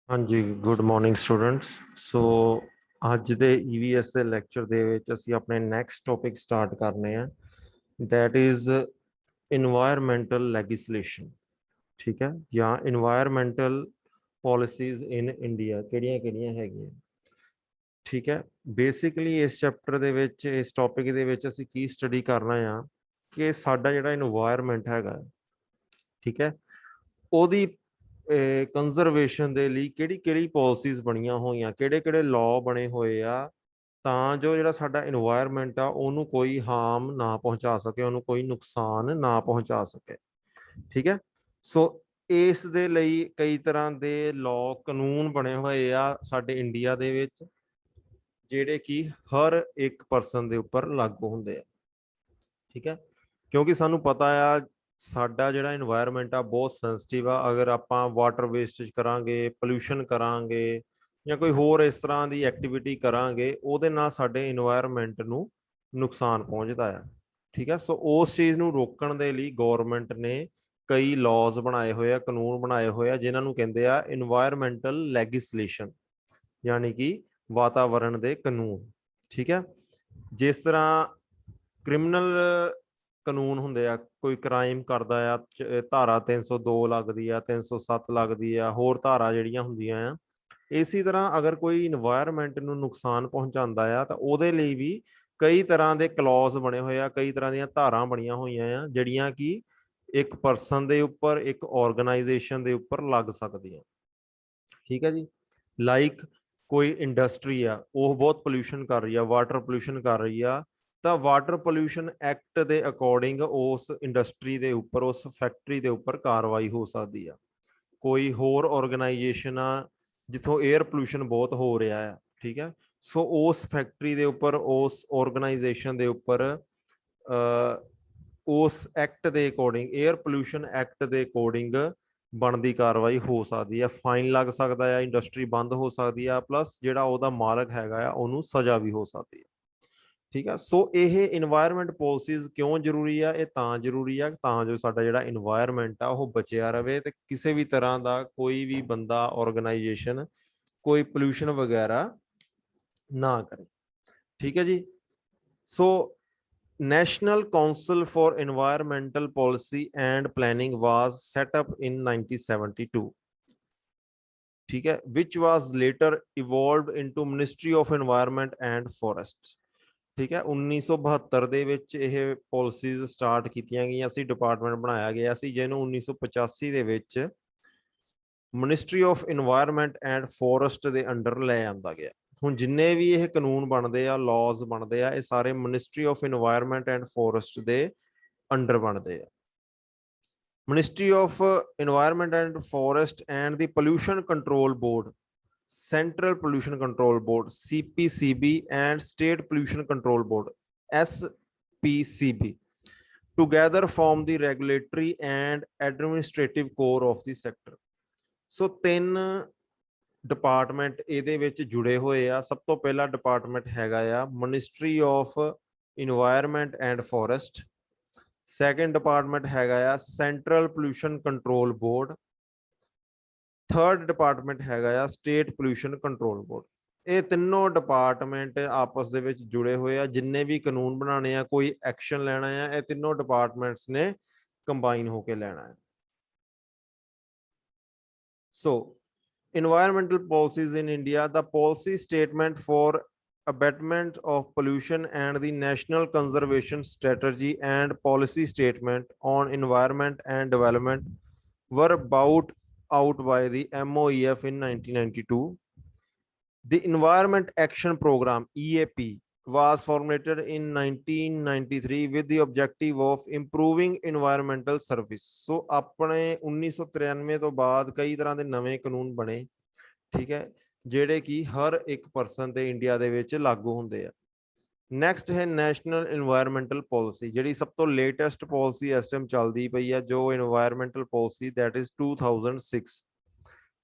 हाँ जी, good morning students. सो ਅੱਜ ਦੇ EVS ਦੇ ਲੈਕਚਰ ਦੇ ਵਿੱਚ ਅਸੀਂ ਆਪਣੇ ਨੈਕਸਟ ਟੌਪਿਕ ਸਟਾਰਟ ਕਰਨੇ ਆ, that is environmental legislation। ਠੀਕ ਹੈ, ਜਾਂ environmental policies in India ਕਿਹੜੀਆਂ-ਕਿਹੜੀਆਂ ਹੈਗੀਆਂ। ਠੀਕ ਹੈ, ਬੇਸਿਕਲੀ ਇਸ ਚੈਪਟਰ ਦੇ ਵਿੱਚ, ਇਸ ਟੌਪਿਕ ਦੇ ਵਿੱਚ ਅਸੀਂ ਕੀ ਸਟੱਡੀ ਕਰਨਾ ਆ ਕਿ ਸਾਡਾ ਜਿਹੜਾ ਇਨਵਾਇਰਨਮੈਂਟ ਹੈਗਾ, ਠੀਕ ਹੈ, ਉਹਦੀ ਕੰਜ਼ਰਵੇਸ਼ਨ ਦੇ ਲਈ ਕਿਹੜੀ ਪਾਲਿਸੀਜ਼ ਬਣੀਆਂ ਹੋਈਆਂ, ਕਿਹੜੇ ਲਾਅ ਬਣੇ ਹੋਏ ਆ, ਤਾਂ ਜੋ ਜਿਹੜਾ ਸਾਡਾ ਇਨਵਾਇਰਨਮੈਂਟ ਆ ਉਹਨੂੰ ਕੋਈ ਹਾਰਮ ਨਾ ਪਹੁੰਚਾ ਸਕੇ, ਉਹਨੂੰ ਕੋਈ ਨੁਕਸਾਨ ਨਾ ਪਹੁੰਚਾ ਸਕੇ। ਠੀਕ ਹੈ, ਸੋ ਇਸ ਦੇ ਲਈ ਕਈ ਤਰ੍ਹਾਂ ਦੇ ਲਾਅ ਕਾਨੂੰਨ ਬਣੇ ਹੋਏ ਆ ਸਾਡੇ ਇੰਡੀਆ ਦੇ ਵਿੱਚ, ਜਿਹੜੇ ਕਿ ਹਰ ਇੱਕ ਪਰਸਨ ਦੇ ਉੱਪਰ ਲਾਗੂ ਹੁੰਦੇ ਆ। ਠੀਕ ਹੈ, ਕਿਉਂਕਿ ਸਾਨੂੰ ਪਤਾ ਆ ਸਾਡਾ ਜਿਹੜਾ ਇਨਵਾਇਰਨਮੈਂਟ ਆ ਬਹੁਤ ਸੈਂਸਿਟਿਵ ਆ। ਅਗਰ ਆਪਾਂ ਵਾਟਰ ਵੇਸਟੇਜ ਕਰਾਂਗੇ, ਪੋਲਿਊਸ਼ਨ ਕਰਾਂਗੇ, ਜਾਂ ਕੋਈ ਹੋਰ ਇਸ ਤਰ੍ਹਾਂ ਦੀ ਐਕਟੀਵਿਟੀ ਕਰਾਂਗੇ, ਉਹਦੇ ਨਾਲ ਸਾਡੇ ਇਨਵਾਇਰਨਮੈਂਟ ਨੂੰ ਨੁਕਸਾਨ ਪਹੁੰਚਦਾ ਆ। ਠੀਕ ਹੈ, ਸੋ ਉਸ ਚੀਜ਼ ਨੂੰ ਰੋਕਣ ਦੇ ਲਈ ਗੌਰਮੈਂਟ ਨੇ ਕਈ ਲਾਜ਼ ਬਣਾਏ ਹੋਏ ਆ, ਕਾਨੂੰਨ ਬਣਾਏ ਹੋਏ ਆ, ਜਿਨ੍ਹਾਂ ਨੂੰ ਕਹਿੰਦੇ ਆ ਇਨਵਾਇਰਨਮੈਂਟਲ ਲੈਗਿਸਲੇਸ਼ਨ, ਯਾਨੀ ਕਿ ਵਾਤਾਵਰਣ ਦੇ ਕਾਨੂੰਨ। ਠੀਕ ਹੈ, ਜਿਸ ਤਰ੍ਹਾਂ ਕ੍ਰਿਮੀਨਲ ਕਾਨੂੰਨ ਹੁੰਦੇ ਆ, ਕੋਈ ਕ੍ਰਾਈਮ ਕਰਦਾ ਆ, ਧਾਰਾ 302 ਲੱਗਦੀ ਆ, 307 ਲੱਗਦੀ ਆ, ਹੋਰ ਧਾਰਾ ਜਿਹੜੀਆਂ ਹੁੰਦੀਆਂ ਆ। ਇਸੇ ਤਰ੍ਹਾਂ ਅਗਰ ਕੋਈ ਇਨਵਾਇਰਨਮੈਂਟ ਨੂੰ ਨੁਕਸਾਨ ਪਹੁੰਚਾਉਂਦਾ ਆ ਤਾਂ ਉਹਦੇ ਲਈ ਵੀ ਕਈ ਤਰ੍ਹਾਂ ਦੇ ਕਲੌਜ਼ ਬਣੇ ਹੋਏ ਆ, ਕਈ ਤਰ੍ਹਾਂ ਦੀਆਂ ਧਾਰਾਂ ਬਣੀਆਂ ਹੋਈਆਂ ਆ, ਜਿਹੜੀਆਂ ਕਿ ਇੱਕ ਪਰਸਨ ਦੇ ਉੱਪਰ, ਇੱਕ ਆਰਗੇਨਾਈਜੇਸ਼ਨ ਦੇ ਉੱਪਰ ਲੱਗ ਸਕਦੀਆਂ। ਠੀਕ ਹੈ ਜੀ, ਲਾਈਕ ਕੋਈ ਇੰਡਸਟਰੀ ਆ, ਉਹ ਬਹੁਤ ਪੋਲਿਊਸ਼ਨ ਕਰ ਰਹੀ ਆ, ਵਾਟਰ ਪੋਲਿਊਸ਼ਨ ਕਰ ਰਹੀ ਆ, ਤਾਂ ਵਾਟਰ ਪੋਲਿਊਸ਼ਨ ਐਕਟ ਦੇ ਅਕੋਰਡਿੰਗ ਉਸ ਇੰਡਸਟਰੀ ਦੇ ਉੱਪਰ, ਉਸ ਫੈਕਟਰੀ ਦੇ ਉੱਪਰ ਕਾਰਵਾਈ ਹੋ ਸਕਦੀ ਆ। ਕੋਈ ਹੋਰ ਆਰਗੇਨਾਈਜੇਸ਼ਨ ਆ ਜਿੱਥੋਂ 에ਅਰ ਪੋਲਿਊਸ਼ਨ ਬਹੁਤ ਹੋ ਰਿਹਾ ਆ, ਠੀਕ ਹੈ, ਸੋ ਉਸ ਫੈਕਟਰੀ ਦੇ ਉੱਪਰ, ਉਸ ਆਰਗੇਨਾਈਜੇਸ਼ਨ ਦੇ ਉੱਪਰ ਉਸ ਐਕਟ ਦੇ ਅਕੋਰਡਿੰਗ, 에ਅਰ ਪੋਲਿਊਸ਼ਨ ਐਕਟ ਦੇ ਅਕੋਰਡਿੰਗ ਬਣਦੀ ਕਾਰਵਾਈ ਹੋ ਸਕਦੀ ਹੈ, ਫਾਈਨ ਲੱਗ ਸਕਦਾ ਹੈ, ਇੰਡਸਟਰੀ ਬੰਦ ਹੋ ਸਕਦੀ ਆ, ਪਲੱਸ ਜਿਹੜਾ ਉਹਦਾ ਮਾਲਕ ਹੈਗਾ ਆ ਉਹਨੂੰ ਸਜ਼ਾ ਵੀ ਹੋ ਸਕਦੀ ਹੈ। ਠੀਕ ਹੈ, ਸੋ ਇਹ ਇਨਵਾਇਰਨਮੈਂਟ ਪਾਲਿਸੀਜ਼ ਕਿਉਂ ਜ਼ਰੂਰੀ ਆ? ਇਹ ਤਾਂ ਜ਼ਰੂਰੀ ਆ ਤਾਂ ਜੋ ਸਾਡਾ ਜਿਹੜਾ ਇਨਵਾਇਰਨਮੈਂਟ ਆ ਉਹ ਬਚਿਆ ਰਵੇ, ਤੇ ਕਿਸੇ ਵੀ ਤਰ੍ਹਾਂ ਦਾ ਕੋਈ ਵੀ ਬੰਦਾ, ਆਰਗੇਨਾਈਜੇਸ਼ਨ ਕੋਈ ਪੋਲਿਊਸ਼ਨ ਵਗੈਰਾ ਨਾ ਕਰੇ। ਠੀਕ ਹੈ ਜੀ, ਸੋ National Council for Environmental Policy and Planning was set up in 1972, ठीक है, which was later evolved into Ministry of Environment and Forest। ठीक है, 1972 ਦੇ ਵਿੱਚ ਇਹ ਪਾਲਿਸੀਜ਼ ਸਟਾਰਟ ਕੀਤੀਆਂ ਗਈਆਂ ਸੀ, ਡਿਪਾਰਟਮੈਂਟ ਬਣਾਇਆ ਗਿਆ ਸੀ, ਜਿਹਨੂੰ 1985 ਦੇ ਵਿੱਚ ministry of environment and forest ਦੇ ਅੰਡਰ ਲੈ ਆਂਦਾ ਗਿਆ। ਹੁਣ ਜਿੰਨੇ ਵੀ ਇਹ ਕਾਨੂੰਨ ਬਣਦੇ ਆ, ਲਾਜ਼ ਬਣਦੇ ਆ, ਇਹ ਸਾਰੇ ministry of environment and forest ਦੇ ਅੰਡਰ ਬਣਦੇ ਆ। Ministry of environment and forest and the pollution control board, Central Pollution Control Board CPCB and State Pollution Control Board SPCB together form the regulatory and administrative core of the sector। ਸੋ ਤਿੰਨ department ਇਹਦੇ ਵਿੱਚ ਜੁੜੇ ਹੋਏ ਆ। ਸਭ ਤੋਂ ਪਹਿਲਾ department ਹੈਗਾ ਆ ministry of environment and forest, second department ਹੈਗਾ ਆ central pollution control board, third department ਹੈਗਾ ਆ ਸਟੇਟ ਪੋਲਿਊਸ਼ਨ ਕੰਟਰੋਲ ਬੋਰਡ। ਇਹ ਤਿੰਨੋਂ ਡਿਪਾਰਟਮੈਂਟ ਆਪਸ ਦੇ ਵਿੱਚ ਜੁੜੇ ਹੋਏ ਆ। ਜਿੰਨੇ ਵੀ ਕਾਨੂੰਨ ਬਣਾਉਣੇ ਆ, ਕੋਈ ਐਕਸ਼ਨ ਲੈਣਾ ਆ, ਇਹ ਤਿੰਨੋਂ ਡਿਪਾਰਟਮੈਂਟਸ ਨੇ ਕੰਬਾਈਨ ਹੋ ਕੇ ਲੈਣਾ ਹੈ। ਸੋ environmental policies in India, the policy statement for abatement of pollution and the national conservation strategy and policy statement on environment and development were brought out by the MOEF in 1992. The Environment Action Program EAP was formulated in 1993 with the objective of improving environmental service। ਸੋ ਆਪਣੇ 1993 ਤੋਂ ਬਾਅਦ ਕਈ ਤਰ੍ਹਾਂ ਦੇ ਨਵੇਂ ਕਾਨੂੰਨ ਬਣੇ, ਠੀਕ ਹੈ, ਜਿਹੜੇ ਕਿ ਹਰ ਇੱਕ ਪਰਸਨ ਤੇ ਇੰਡੀਆ ਦੇ ਵਿੱਚ ਲਾਗੂ ਹੁੰਦੇ ਆ। ਨੈਕਸਟ ਹੈ ਨੈਸ਼ਨਲ ਇਨਵਾਇਰਨਮੈਂਟਲ ਪਾਲਿਸੀ, ਜਿਹੜੀ ਸਭ ਤੋਂ ਲੇਟੈਸਟ ਪਾਲਿਸੀ ਇਸ ਟਾਈਮ ਚੱਲਦੀ ਪਈ ਆ, ਜੋ environmental policy that is 2006।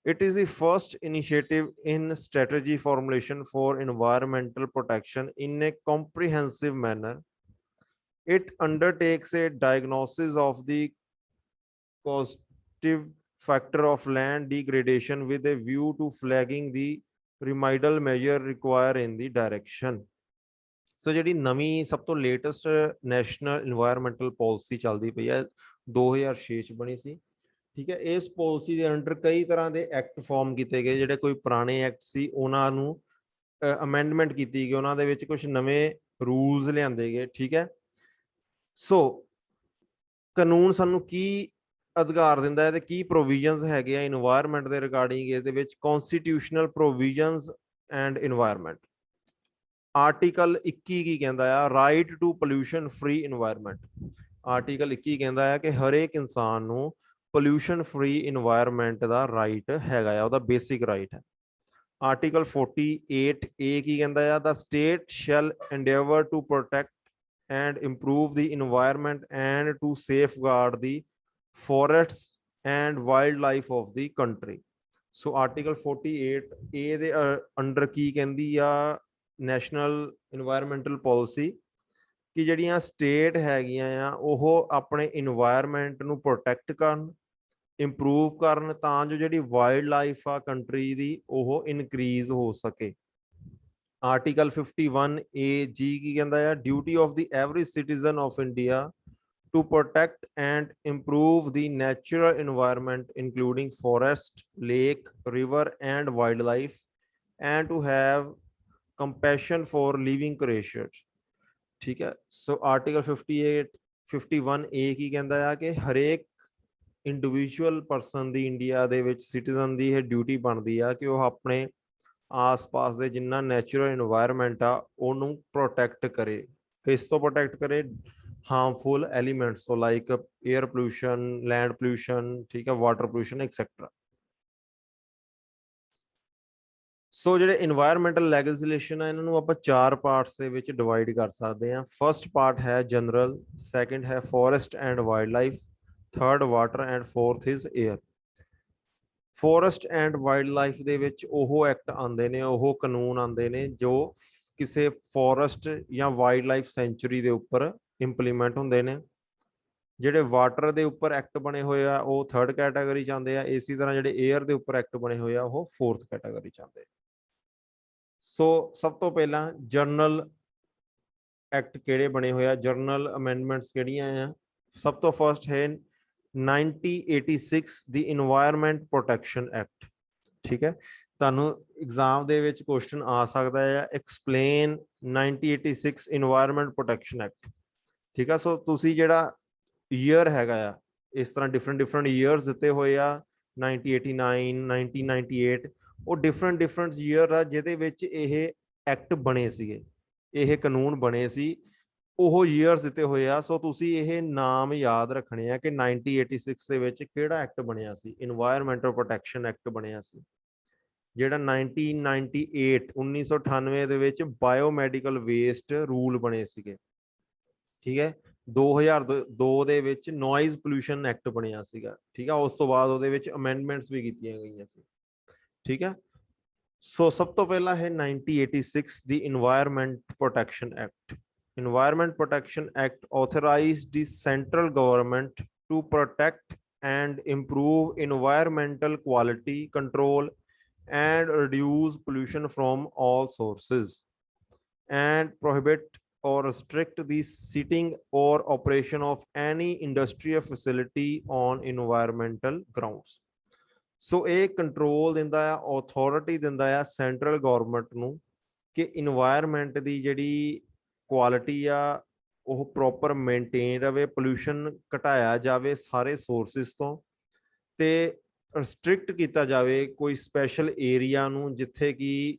It is the first initiative in strategy formulation for environmental protection in a comprehensive manner. It undertakes a diagnosis of the causative factor of land degradation with a view to flagging the remedial measure required in the direction। ਸੋ ਜਿਹੜੀ ਨਵੀਂ ਸਭ ਤੋਂ latest national environmental policy ਚੱਲਦੀ ਪਈ ਹੈ 2006 ਚ ਬਣੀ ਸੀ, ਠੀਕ ਹੈ। ਇਸ ਪਾਲਿਸੀ ਦੇ ਅੰਡਰ ਕਈ ਤਰ੍ਹਾਂ ਦੇ ਐਕਟ ਫਾਰਮ ਕੀਤੇ ਗਏ, ਜਿਹੜੇ ਕੋਈ ਪੁਰਾਣੇ ਐਕਟ ਸੀ ਉਹਨਾਂ ਨੂੰ ਅਮੈਂਡਮੈਂਟ ਕੀਤੀ ਗਈ, ਉਹਨਾਂ ਦੇ ਵਿੱਚ ਕੁਝ ਨਵੇਂ ਰੂਲਸ ਲਿਆਂਦੇ ਗਏ, ਠੀਕ ਹੈ। ਸੋ ਕਾਨੂੰਨ ਸਾਨੂੰ ਕੀ ਅਧਿਕਾਰ ਦਿੰਦਾ ਹੈ ਤੇ ਕੀ ਪ੍ਰੋਵੀਜ਼ਨਸ ਹੈਗੇ ਆ ਇਨਵਾਇਰਨਮੈਂਟ ਦੇ ਰਿਗਾਰਡਿੰਗ, ਇਸ ਦੇ ਵਿੱਚ constitutional provisions and environment. Article 21 ਕੀ ਕਹਿੰਦਾ ਆ, right to pollution free environment. Article 21 ਕਹਿੰਦਾ ਹੈ ਕਿ ਹਰੇਕ ਇਨਸਾਨ ਨੂੰ ਪੋਲਿਊਸ਼ਨ ਫ੍ਰੀ ਇਨਵਾਇਰਨਮੈਂਟ ਦਾ ਰਾਈਟ ਹੈਗਾ ਆ, ਉਹਦਾ ਬੇਸਿਕ ਰਾਈਟ ਹੈ। ਆਰਟੀਕਲ 48A ਕੀ ਕਹਿੰਦਾ ਆ, the state shall endeavor to protect and improve the environment and to safeguard the forests and wildlife of the country। So article 48A ਦੇ under ਕੀ ਕਹਿੰਦੀ ਆ ਨੈਸ਼ਨਲ ਇਨਵਾਇਰਨਮੈਂਟਲ ਪਾਲਿਸੀ, ਕਿ ਜਿਹੜੀਆਂ state ਹੈਗੀਆਂ ਆ ਉਹ ਆਪਣੇ ਇਨਵਾਇਰਨਮੈਂਟ ਨੂੰ ਪ੍ਰੋਟੈਕਟ ਕਰਨ, ਇੰਪਰੂਵ ਕਰਨ, ਤਾਂ ਜੋ ਜਿਹੜੀ ਵਾਈਲਡ ਲਾਈਫ ਆ ਕੰਟਰੀ ਦੀ ਉਹ ਇਨਕਰੀਜ਼ ਹੋ ਸਕੇ। ਆਰਟੀਕਲ 51AG ਕੀ ਕਹਿੰਦਾ ਆ, duty of the every citizen of India to protect and improve the natural environment including forest, lake, river and wildlife, and to have compassion for living creatures। ठीक है। So article 51A ਕੀ ਕਹਿੰਦਾ ਆ ਕਿ ਹਰੇਕ individual person ਦੀ India ਦੇ ਵਿੱਚ citizen ਦੀ ਇਹ duty ਬਣਦੀ ਆ ਕਿ ਉਹ ਆਪਣੇ ਆਸ-ਪਾਸ ਦੇ ਜਿੰਨਾ ਨੈਚੁਰਲ ਇਨਵਾਇਰਨਮੈਂਟ ਆ ਉਹਨੂੰ ਪ੍ਰੋਟੈਕਟ ਕਰੇ। ਕਿਸ ਤੋਂ ਪ੍ਰੋਟੈਕਟ ਕਰੇ? harmful elements, so like air pollution, land pollution, ठीक है, water pollution etc। ਸੋ ਜਿਹੜੇ ਇਨਵਾਇਰਨਮੈਂਟਲ ਲੈਜਿਸਲੇਸ਼ਨ ਆ ਇਹਨਾਂ ਨੂੰ ਆਪਾਂ ਚਾਰ ਪਾਰਟਸ ਦੇ ਵਿੱਚ ਡਿਵਾਈਡ ਕਰ ਸਕਦੇ ਹਾਂ। ਫਰਸਟ ਪਾਰਟ ਹੈ ਜਨਰਲ, ਸੈਕੰਡ ਹੈ forest and wildlife, third water and fourth is air. Forest and wildlife ਦੇ ਵਿੱਚ ਉਹ ਐਕਟ ਆਉਂਦੇ ਨੇ, ਉਹ ਕਾਨੂੰਨ ਆਉਂਦੇ ਨੇ ਜੋ ਕਿਸੇ ਫੋਰੈਸਟ ਜਾਂ ਵਾਈਲਡ ਲਾਈਫ ਸੈਂਚੁਰੀ ਦੇ ਉੱਪਰ ਇੰਪਲੀਮੈਂਟ ਹੁੰਦੇ ਨੇ। ਜਿਹੜੇ ਵਾਟਰ ਦੇ ਉੱਪਰ ਐਕਟ ਬਣੇ ਹੋਏ ਆ ਉਹ ਥਰਡ ਕੈਟਾਗਰੀ ਚ ਆਉਂਦੇ ਆ, ਇਸੇ ਤਰ੍ਹਾਂ ਜਿਹੜੇ 에ਅਰ ਦੇ ਉੱਪਰ ਐਕਟ ਬਣੇ ਹੋਏ ਆ ਉਹ ਫੋਰਥ ਕੈਟਾਗਰੀ ਚ ਆਉਂਦੇ ਆ। ਸੋ ਸਭ ਤੋਂ ਪਹਿਲਾਂ ਜਰਨਲ ਐਕਟ ਕਿਹੜੇ ਬਣੇ ਹੋਏ ਆ, ਜਰਨਲ ਅਮੈਂਡਮੈਂਟਸ ਕਿਹੜੀਆਂ ਆ? ਸਭ ਤੋਂ ਫਰਸਟ ਹੈ 1986 ਦੀ ਇਨਵਾਇਰਨਮੈਂਟ ਪ੍ਰੋਟੈਕਸ਼ਨ ਐਕਟ, ਠੀਕ ਹੈ। ਤੁਹਾਨੂੰ ਐਗਜ਼ਾਮ ਦੇ ਵਿੱਚ ਕੁਐਸਚਨ ਆ ਸਕਦਾ ਹੈ ਐਕਸਪਲੇਨ 1986 ਇਨਵਾਇਰਨਮੈਂਟ ਪ੍ਰੋਟੈਕਸ਼ਨ ਐਕਟ, ਠੀਕ ਆ। ਸੋ ਤੁਸੀਂ ਜਿਹੜਾ ਈਅਰ ਹੈਗਾ ਆ, ਇਸ ਤਰ੍ਹਾਂ ਡਿਫਰੈਂਟ ਈਅਰਸ ਦਿੱਤੇ ਹੋਏ ਆ 1989 1998, ਉਹ ਡਿਫਰੈਂਟ ਈਅਰ ਆ ਜਿਹਦੇ ਵਿੱਚ ਇਹ ਐਕਟ ਬਣੇ ਸੀਗੇ, ਇਹ ਕਾਨੂੰਨ ਬਣੇ ਸੀ, ਉਹ ਈਅਰਸ ਦਿੱਤੇ ਹੋਏ ਆ। ਸੋ ਤੁਸੀਂ ਇਹ ਨਾਮ ਯਾਦ ਰੱਖਣੇ ਆ ਕਿ 1986 ਦੇ ਵਿੱਚ ਕਿਹੜਾ ਐਕਟ ਬਣਿਆ ਸੀ, ਇਨਵਾਇਰਨਮੈਂਟਲ ਪ੍ਰੋਟੈਕਸ਼ਨ ਐਕਟ ਬਣਿਆ ਸੀ। ਜਿਹੜਾ 1998 ਦੇ ਵਿੱਚ ਬਾਇਓਮੈਡੀਕਲ ਵੇਸਟ ਰੂਲ ਬਣੇ ਸੀਗੇ, ਠੀਕ ਹੈ। 2002 ਦੇ ਵਿੱਚ ਨੋਇਜ਼ ਪੋਲਿਊਸ਼ਨ ਐਕਟ ਬਣਿਆ ਸੀਗਾ, ਠੀਕ ਆ। ਉਸ ਤੋਂ ਬਾਅਦ ਉਹਦੇ ਵਿੱਚ ਅਮੈਂਡਮੈਂਟਸ ਵੀ ਕੀਤੀਆਂ ਗਈਆਂ ਸੀ, ਠੀਕ ਹੈ। ਸੋ ਸਭ ਤੋਂ ਪਹਿਲਾਂ ਹੈ 1986 ਦੀ environment protection act. Environment Protection Act authorized the central government to protect and improve environmental quality control and reduce pollution from all sources and prohibit or restrict the sitting or operation of any industrial facility on environmental grounds। ਸੋ ਇਹ control ਦਿੰਦਾ ਆ, authority ਦਿੰਦਾ ਆ central government ਨੂੰ ਕਿ environment ਦੀ ਜਿਹੜੀ quality ਆ ਉਹ ਪ੍ਰੋਪਰ ਮੇਨਟੇਨ ਰਵੇ, ਪੋਲਿਊਸ਼ਨ ਘਟਾਇਆ ਜਾਵੇ ਸਾਰੇ ਸੋਰਸਿਸ ਤੋਂ, ਤੇ ਰਿਸਟ੍ਰਿਕਟ ਕੀਤਾ ਜਾਵੇ ਕੋਈ ਸਪੈਸ਼ਲ ਏਰੀਆ ਨੂੰ ਜਿੱਥੇ ਕਿ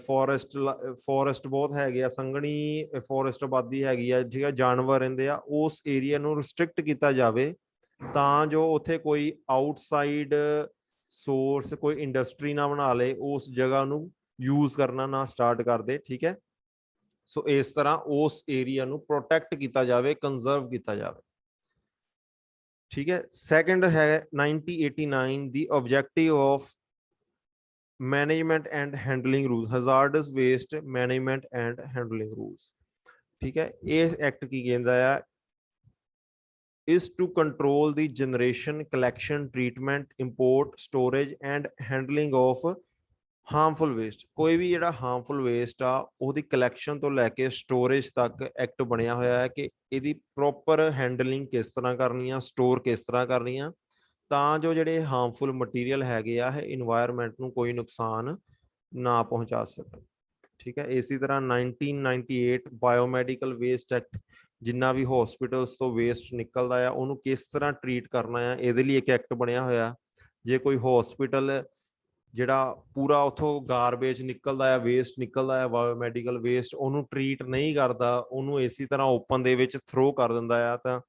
ਫੋਰੈਸਟ ਬਹੁਤ ਹੈਗੇ ਆ, ਸੰਘਣੀ ਫੋਰੈਸਟ ਆਬਾਦੀ ਹੈਗੀ ਆ, ਠੀਕ ਆ, ਜਾਨਵਰ ਰਹਿੰਦੇ ਆ, ਉਸ ਏਰੀਆ ਨੂੰ ਰਿਸਟ੍ਰਿਕਟ ਕੀਤਾ ਜਾਵੇ ਤਾਂ ਜੋ ਉੱਥੇ ਕੋਈ ਆਊਟਸਾਈਡ ਸੋਰਸ ਕੋਈ ਇੰਡਸਟਰੀ ਨਾ ਬਣਾ ਲੇ, ਉਸ ਜਗ੍ਹਾ ਨੂੰ ਯੂਜ਼ ਕਰਨਾ ਨਾ ਸਟਾਰਟ ਕਰ ਦੇ, ਠੀਕ ਹੈ। ਸੋ ਇਸ ਤਰ੍ਹਾਂ ਉਸ ਏਰੀਆ ਨੂੰ ਪ੍ਰੋਟੈਕਟ ਕੀਤਾ ਜਾਵੇ, ਕੰਜ਼ਰਵ ਕੀਤਾ ਜਾਵੇ, ਠੀਕ ਹੈ। ਸੈਕੰਡ ਹੈ 1989 ਦੀ objective of management and handling rule, hazardous waste management and handling rules, ਠੀਕ ਹੈ। ਇਹ ਐਕਟ ਕੀ ਕਹਿੰਦਾ ਆ, is to control the generation, collection, treatment, import, storage and handling of harmful waste। कोई भी ਜਿਹੜਾ harmful waste ਆ ਉਹਦੀ collection ਤੋਂ ਲੈ ਕੇ storage ਤੱਕ ਐਕਟ ਬਣਿਆ ਹੋਇਆ ਹੈ ਕਿ ਇਹਦੀ proper handling ਕਿਸ ਤਰ੍ਹਾਂ ਕਰਨੀ ਆ, store ਕਿਸ ਤਰ੍ਹਾਂ ਕਰਨੀ ਆ, ਤਾਂ ਜੋ ਜਿਹੜੇ harmful material ਹੈਗੇ ਆ ਇਹ environment ਨੂੰ ਕੋਈ ਨੁਕਸਾਨ ਨਾ ਪਹੁੰਚਾ ਸਕਣ। ਠੀਕ ਹੈ, ਇਸੇ ਤਰ੍ਹਾਂ 1998 ਬਾਇਓਮੈਡੀਕਲ ਵੇਸਟ ਐਕਟ, ਜਿੰਨਾ ਵੀ ਹਸਪੀਟਲਸ ਤੋਂ ਵੇਸਟ ਨਿਕਲਦਾ ਆ ਉਹਨੂੰ ਕਿਸ ਤਰ੍ਹਾਂ ਟਰੀਟ ਕਰਨਾ ਆ ਇਹਦੇ ਲਈ ਇੱਕ ਐਕਟ ਬਣਿਆ ਹੋਇਆ। ਜੇ ਕੋਈ ਹਸਪੀਟਲ ਜਿਹੜਾ ਪੂਰਾ ਉਥੋਂ ਗਾਰਬੇਜ ਨਿਕਲਦਾ ਆ, ਵੇਸਟ ਨਿਕਲਦਾ ਆ, ਬਾਇਓਮੈਡੀਕਲ ਵੇਸਟ, ਉਹਨੂੰ ਟਰੀਟ ਨਹੀਂ ਕਰਦਾ, ਉਹਨੂੰ ਇਸੇ ਤਰ੍ਹਾਂ ਓਪਨ ਦੇ ਵਿੱਚ ਥਰੋ ਕਰ ਦਿੰਦਾ ਆ, ਤਾਂ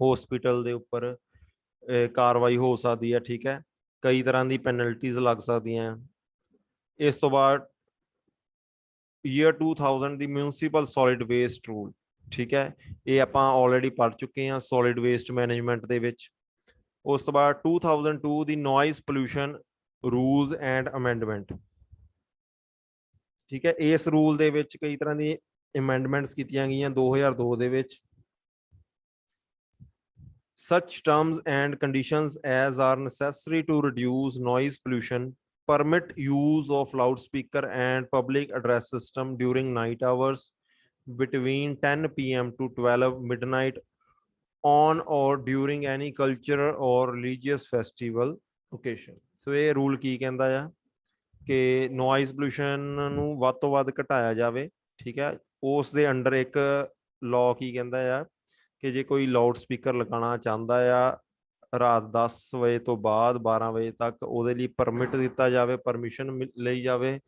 ਹਸਪੀਟਲ ਦੇ ਉੱਪਰ ਕਾਰਵਾਈ ਹੋ ਸਕਦੀ ਹੈ। ਠੀਕ ਹੈ, ਕਈ ਤਰ੍ਹਾਂ ਦੀ ਪੈਨਲਟੀਜ਼ ਲੱਗ ਸਕਦੀਆਂ। ਇਸ ਤੋਂ ਬਾਅਦ ਈਅਰ 2000 ਦੀ ਮਿਊਨਿਸਪਲ ਸੋਲਿਡ ਵੇਸਟ ਰੂਲ। ਠੀਕ ਹੈ, ਇਹ ਆਪਾਂ ਆਲਰੇਡੀ ਪੜ੍ਹ ਚੁੱਕੇ ਹਾਂ ਸੋਲਿਡ ਵੇਸਟ ਮੈਨੇਜਮੈਂਟ ਦੇ ਵਿੱਚ। ਉਸ ਤੋਂ ਬਾਅਦ 2002 ਦੀ noise pollution rules and amendment. ਠੀਕ ਹੈ, ਇਸ ਰੂਲ ਦੇ ਵਿੱਚ ਕਈ ਤਰ੍ਹਾਂ ਦੀ ਅਮੈਂਡਮੈਂਟਸ ਕੀਤੀਆਂ ਗਈਆਂ 2002 ਦੇ ਵਿੱਚ। Such terms and conditions as are necessary to reduce noise pollution permit use of loudspeaker and public address system during night hours between 10 p.m. to 12 midnight on or during any cultural or religious festival occasion। So ਇਹ rule ਕੀ ਕਹਿੰਦਾ ਆ ਕਿ noise pollution ਨੂੰ ਵੱਧ ਤੋਂ ਵੱਧ ਘਟਾਇਆ ਜਾਵੇ। ਠੀਕ ਹੈ, ਉਸ ਦੇ ਅੰਡਰ ਇੱਕ ਲਾਅ ਕੀ ਕਹਿੰਦਾ ਆ ਕਿ ਜੇ ਕੋਈ ਲਾਊਡ ਸਪੀਕਰ ਲਗਾਉਣਾ ਚਾਹੁੰਦਾ ਆ ਰਾਤ 10 ਵਜੇ ਤੋਂ ਬਾਅਦ 12 ਵਜੇ ਤੱਕ, ਉਹਦੇ ਲਈ ਪਰਮਿਟ ਦਿੱਤਾ ਜਾਵੇ, ਪਰਮਿਸ਼ਨ ਲਈ ਜਾਵੇ।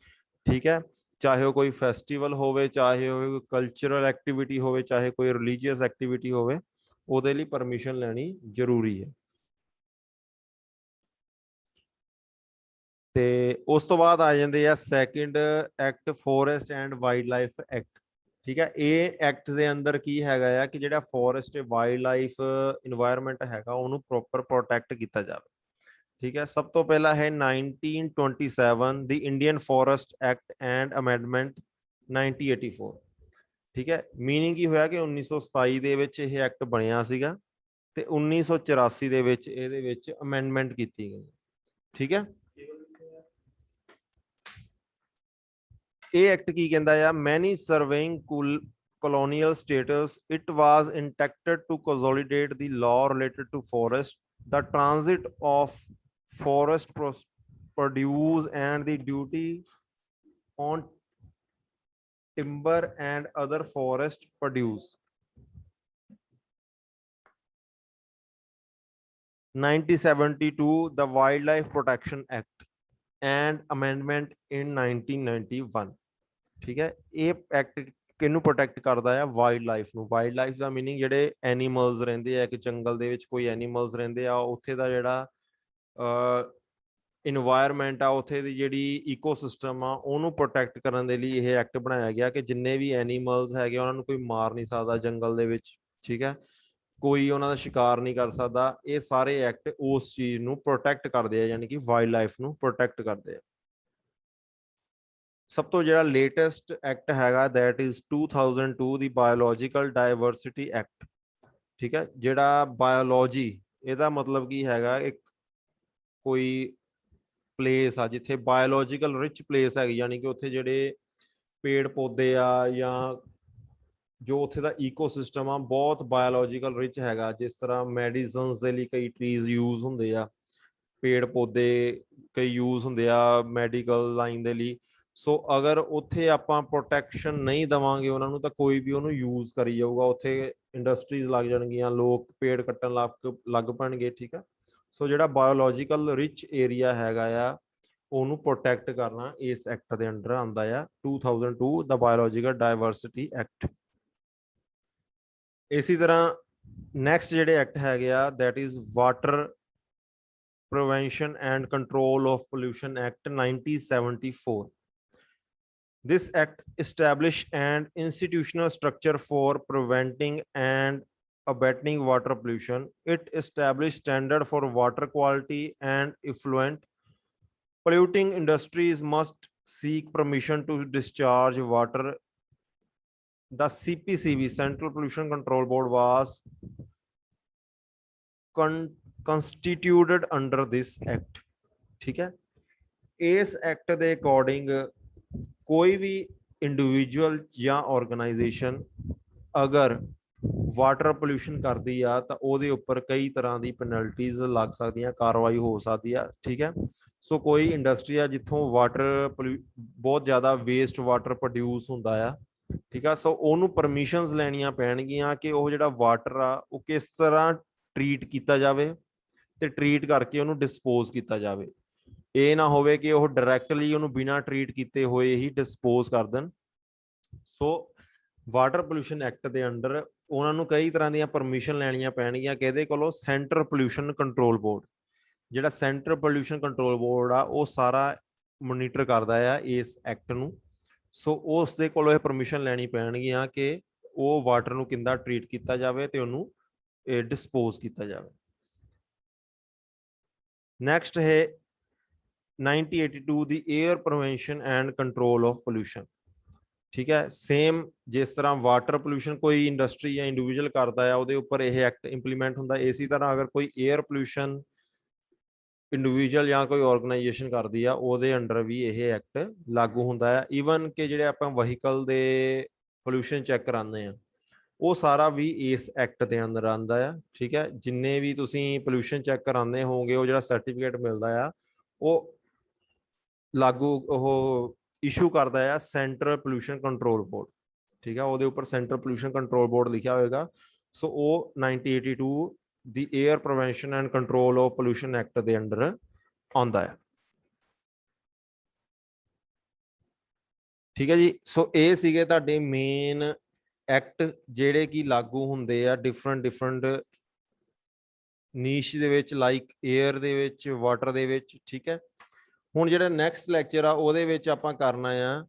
ਠੀਕ ਹੈ, ਚਾਹੇ ਉਹ ਕੋਈ ਫੈਸਟੀਵਲ ਹੋਵੇ, ਚਾਹੇ ਉਹ ਕਲਚਰਲ ਐਕਟੀਵਿਟੀ ਹੋਵੇ, ਚਾਹੇ ਕੋਈ ਰਿਲੀਜੀਅਸ ਐਕਟੀਵਿਟੀ ਹੋਵੇ, ਉਹਦੇ ਲਈ ਪਰਮਿਸ਼ਨ ਲੈਣੀ ਜ਼ਰੂਰੀ ਹੈ। ਤੇ ਉਸ ਤੋਂ ਬਾਅਦ ਆ ਜਾਂਦੇ ਆ second act, forest and wildlife act. ਠੀਕ ਹੈ, ਇਹ ਐਕਟ ਦੇ ਅੰਦਰ ਕੀ ਹੈਗਾ ਆ ਕਿ ਜਿਹੜਾ ਫੋਰੈਸਟ ਵਾਈਲਡ ਲਾਈਫ ਇਨਵਾਇਰਨਮੈਂਟ ਹੈਗਾ ਉਹਨੂੰ ਪ੍ਰੋਪਰ ਪ੍ਰੋਟੈਕਟ ਕੀਤਾ ਜਾਵੇ। ਠੀਕ ਹੈ, ਸਭ ਤੋਂ ਪਹਿਲਾਂ ਹੈ 1927 ਦੀ Indian forest act and amendment 1984। ਠੀਕ ਹੈ, ਮੀਨਿੰਗ ਕੀ ਹੋਇਆ ਕਿ 1927 ਦੇ ਵਿੱਚ ਇਹ ਐਕਟ ਬਣਿਆ ਸੀਗਾ ਤੇ 1984 ਦੇ ਵਿੱਚ ਇਹਦੇ ਵਿੱਚ ਅਮੈਂਡਮੈਂਟ ਕੀਤੀ ਗਈ। ਠੀਕ ਹੈ, ਇਹ ਐਕਟ ਕੀ ਕਹਿੰਦਾ ਆ, ਮੈਨੀ ਸਰਵੇਇੰਗ colonial status it was intended to consolidate the law related to forest, the transit of forest produce and the duty on timber and other forest produce। 1972 the Wildlife Protection Act and amendment in 1991। ਠੀਕ ਹੈ, ਇਹ act ਕਿਹਨੂੰ protect ਕਰਦਾ ਆ, wild life ਨੂੰ। Wild life ਦਾ meaning ਜਿਹੜੇ animals ਰਹਿੰਦੇ ਆ, ਕਿ ਜੰਗਲ ਦੇ ਵਿੱਚ ਕੋਈ ਐਨੀਮਲਸ ਰਹਿੰਦੇ ਆ, ਉੱਥੇ ਦਾ ਜਿਹੜਾ ਇਨਵਾਇਰਨਮੈਂਟ ਆ, ਉੱਥੇ ਦੀ ਜਿਹੜੀ ਈਕੋਸਿਸਟਮ ਆ, ਉਹਨੂੰ ਪ੍ਰੋਟੈਕਟ ਕਰਨ ਦੇ ਲਈ ਇਹ ਐਕਟ ਬਣਾਇਆ ਗਿਆ ਕਿ ਜਿੰਨੇ ਵੀ ਐਨੀਮਲਸ ਹੈਗੇ ਉਹਨਾਂ ਨੂੰ ਕੋਈ ਮਾਰ ਨਹੀਂ ਸਕਦਾ ਜੰਗਲ ਦੇ ਵਿੱਚ। ਠੀਕ ਹੈ, ਕੋਈ ਉਹਨਾਂ ਦਾ ਸ਼ਿਕਾਰ ਨਹੀਂ ਕਰ ਸਕਦਾ। ਇਹ ਸਾਰੇ ਐਕਟ ਉਸ ਚੀਜ਼ ਨੂੰ ਪ੍ਰੋਟੈਕਟ ਕਰਦੇ ਆ, ਯਾਨੀ ਕਿ ਵਾਈਲਡ ਲਾਈਫ ਨੂੰ ਪ੍ਰੋਟੈਕਟ ਕਰਦੇ ਆ। ਸਭ ਤੋਂ ਜਿਹੜਾ ਲੇਟੈਸਟ ਐਕਟ ਹੈਗਾ that is 2002 the biological diversity act. ਠੀਕ ਹੈ, ਜਿਹੜਾ ਬਾਇਓਲੋਜੀ, ਇਹਦਾ ਮਤਲਬ ਕੀ ਹੈਗਾ, ਇੱਕ ਕੋਈ ਪਲੇਸ ਆ ਜਿੱਥੇ ਬਾਇਓਲੋਜੀਕਲ ਰਿਚ ਪਲੇਸ ਹੈਗੀ, ਯਾਨੀ ਕਿ ਉੱਥੇ ਜਿਹੜੇ ਪੇੜ ਪੌਦੇ ਆ ਜਾਂ ਜੋ ਉੱਥੇ ਦਾ ਈਕੋਸਿਸਟਮ ਆ ਬਹੁਤ ਬਾਇਓਲੋਜੀਕਲ ਰਿਚ ਹੈਗਾ। ਜਿਸ ਤਰ੍ਹਾਂ ਮੈਡੀਸਨਸ ਦੇ ਲਈ ਕਈ ਟਰੀਜ਼ ਯੂਜ਼ ਹੁੰਦੇ ਆ, ਪੇੜ ਪੌਦੇ ਕਈ ਯੂਜ਼ ਹੁੰਦੇ ਆ ਮੈਡੀਕਲ ਲਾਈਨ ਦੇ ਲਈ। ਸੋ ਅਗਰ ਉੱਥੇ ਆਪਾਂ ਪ੍ਰੋਟੈਕਸ਼ਨ ਨਹੀਂ ਦੇਵਾਂਗੇ ਉਹਨਾਂ ਨੂੰ, ਤਾਂ ਕੋਈ ਵੀ ਉਹਨੂੰ ਯੂਜ਼ ਕਰੀ ਜਾਊਗਾ, ਉੱਥੇ ਇੰਡਸਟਰੀਜ਼ ਲੱਗ ਜਾਣਗੀਆਂ, ਲੋਕ ਪੇੜ ਕੱਟਣ ਲੱਗ ਪੈਣਗੇ। ਠੀਕ ਆ, ਸੋ ਜਿਹੜਾ ਬਾਇਓਲੋਜੀਕਲ ਰਿਚ ਏਰੀਆ ਹੈਗਾ ਆ ਉਹਨੂੰ ਪ੍ਰੋਟੈਕਟ ਕਰਨਾ ਇਸ ਐਕਟ ਦੇ ਅੰਡਰ ਆਉਂਦਾ ਆ, 2002 ਦਾ ਬਾਇਓਲੋਜੀਕਲ ਡਾਇਵਰਸਿਟੀ ਐਕਟ। ਇਸੇ ਤਰ੍ਹਾਂ ਨੈਕਸਟ ਜਿਹੜੇ ਐਕਟ ਹੈਗੇ ਆ that is water Prevention and Control of Pollution Act 1974। This act established an institutional structure for preventing and abating water pollution. It established standard for water quality and effluent. Polluting industries must seek permission to discharge water. The CPCB, Central Pollution Control Board, was constituted under this act। ठीक है, इस act के according कोई भी individual या organisation अगर water pollution करती आ तो ਉਹਦੇ ਉੱਪਰ कई तरह की पेनल्टीज लग सकती, कार्रवाई हो सकती है। ठीक है, सो कोई इंडस्ट्री आ जिथों वाटर बहुत ज़्यादा वेस्ट वाटर प्रोड्यूस होंदा आ, ठीक है, सो ਉਹਨੂੰ परमिशनस ਲੈਣੀਆਂ ਪੈਣਗੀਆਂ कि ਉਹ ਜਿਹੜਾ वाटर आ ਉਹ किस तरह ट्रीट किया जाए ਤੇ ट्रीट करके ਉਹਨੂੰ डिस्पोज किया जाए। ਇਹ ਨਾ ਹੋਵੇ ਕਿ ਉਹ ਡਾਇਰੈਕਟਲੀ ਉਹਨੂੰ ਬਿਨਾਂ ਟਰੀਟ ਕੀਤੇ ਹੋਏ ਹੀ ਡਿਸਪੋਜ਼ ਕਰ ਦੇਣ। ਸੋ ਵਾਟਰ ਪੋਲੂਸ਼ਨ ਐਕਟ ਦੇ ਅੰਡਰ ਉਹਨਾਂ ਨੂੰ ਕਈ ਤਰ੍ਹਾਂ ਦੀਆਂ ਪਰਮਿਸ਼ਨ ਲੈਣੀਆਂ ਪੈਣਗੀਆਂ ਕਿ ਇਹਦੇ ਕੋਲੋਂ ਸੈਂਟਰ ਪੋਲੂਸ਼ਨ ਕੰਟਰੋਲ ਬੋਰਡ, ਜਿਹੜਾ ਸੈਂਟਰ ਪੋਲੂਸ਼ਨ ਕੰਟਰੋਲ ਬੋਰਡ ਆ ਉਹ ਸਾਰਾ ਮੋਨੀਟਰ ਕਰਦਾ ਆ ਇਸ ਐਕਟ ਨੂੰ। ਸੋ ਉਸ ਦੇ ਕੋਲੋਂ ਇਹ ਪਰਮਿਸ਼ਨ ਲੈਣੀ ਪੈਣਗੀਆਂ ਕਿ ਉਹ ਵਾਟਰ ਨੂੰ ਕਿੱਦਾਂ ਟਰੀਟ ਕੀਤਾ ਜਾਵੇ ਤੇ ਉਹਨੂੰ ਡਿਸਪੋਜ਼ ਕੀਤਾ ਜਾਵੇ। ਨੈਕਸਟ ਹੈ 1982 ਦੀ air prevention and control of pollution. ਠੀਕ ਹੈ, ਸੇਮ ਜਿਸ ਤਰ੍ਹਾਂ ਵਾਟਰ ਪੋਲੂਸ਼ਨ ਕੋਈ ਇੰਡਸਟਰੀ ਜਾਂ ਇੰਡੀਵਿਜੂਅਲ ਕਰਦਾ ਹੈ ਉਹਦੇ ਉੱਪਰ ਇਹ ਐਕਟ ਇੰਪਲੀਮੈਂਟ ਹੁੰਦਾ, ਇਸੇ ਤਰ੍ਹਾਂ ਅਗਰ ਕੋਈ 에ਅਰ ਪੋਲੂਸ਼ਨ ਇੰਡੀਵਿਜੂਅਲ ਜਾਂ ਕੋਈ ਆਰਗੇਨਾਈਜੇਸ਼ਨ ਕਰਦੀ ਆ ਉਹਦੇ ਅੰਡਰ ਵੀ ਇਹ ਐਕਟ ਲਾਗੂ ਹੁੰਦਾ ਹੈ। ਈਵਨ ਕਿ ਜਿਹੜੇ ਆਪਾਂ ਵਹੀਕਲ ਦੇ ਪੋਲੂਸ਼ਨ ਚੈੱਕ ਕਰਾਉਂਦੇ ਆ ਉਹ ਸਾਰਾ ਵੀ ਇਸ ਐਕਟ ਦੇ ਅੰਦਰ ਆਉਂਦਾ ਆ। ਠੀਕ ਹੈ, ਜਿੰਨੇ ਵੀ ਤੁਸੀਂ ਪੋਲੂਸ਼ਨ ਚੈੱਕ ਕਰਾਉਂਦੇ ਹੋਗੇ ਉਹ ਜਿਹੜਾ ਸਰਟੀਫਿਕੇਟ ਮਿਲਦਾ ਆ ਉਹ ਲਾਗੂ ਉਹ ਇਸ਼ੂ ਕਰਦਾ ਹੈ ਸੈਂਟਰ ਪੋਲੂਸ਼ਨ ਕੰਟਰੋਲ ਬੋਰਡ। ਠੀਕ ਹੈ, ਉਹਦੇ ਉੱਪਰ ਸੈਂਟਰ ਪੋਲੂਸ਼ਨ ਕੰਟਰੋਲ ਬੋਰਡ ਲਿਖਿਆ ਹੋਏਗਾ। ਸੋ ਉਹ 1982 ਦੀ air prevention and control of pollution act ਦੇ ਅੰਡਰ ਆਉਂਦਾ ਹੈ। ਠੀਕ ਹੈ ਜੀ, ਸੋ ਇਹ ਸੀਗੇ ਤੁਹਾਡੇ ਮੇਨ ਐਕਟ ਜਿਹੜੇ ਕਿ ਲਾਗੂ ਹੁੰਦੇ ਆ ਡਿਫਰੈਂਟ ਨੀਸ਼ ਦੇ ਵਿੱਚ, ਲਾਈਕ 에ਅਰ ਦੇ ਵਿੱਚ, ਵਾਟਰ ਦੇ ਵਿੱਚ। ਠੀਕ ਹੈ, ਹੁਣ ਜਿਹੜਾ ਨੈਕਸਟ ਲੈਕਚਰ ਆ ਉਹਦੇ ਵਿੱਚ ਆਪਾਂ ਕਰਨਾ ਆ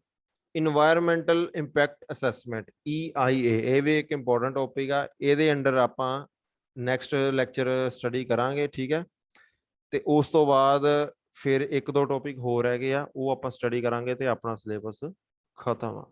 ਇਨਵਾਇਰਮੈਂਟਲ ਇੰਪੈਕਟ ਅਸੈਸਮੈਂਟ EIA। ਇਹ ਵੀ ਇੱਕ ਇੰਪੋਰਟੈਂਟ ਟੌਪਿਕ ਆ, ਇਹਦੇ ਅੰਡਰ ਆਪਾਂ ਨੈਕਸਟ ਲੈਕਚਰ ਸਟੱਡੀ ਕਰਾਂਗੇ। ਠੀਕ ਹੈ, ਤੇ ਉਸ ਤੋਂ ਬਾਅਦ ਫਿਰ 1-2 ਟੌਪਿਕ ਹੋਰ ਰਹਿ ਗਏ ਆ ਉਹ ਆਪਾਂ ਸਟੱਡੀ ਕਰਾਂਗੇ ਤੇ ਆਪਣਾ ਸਿਲੇਬਸ ਖਤਮ ਆ।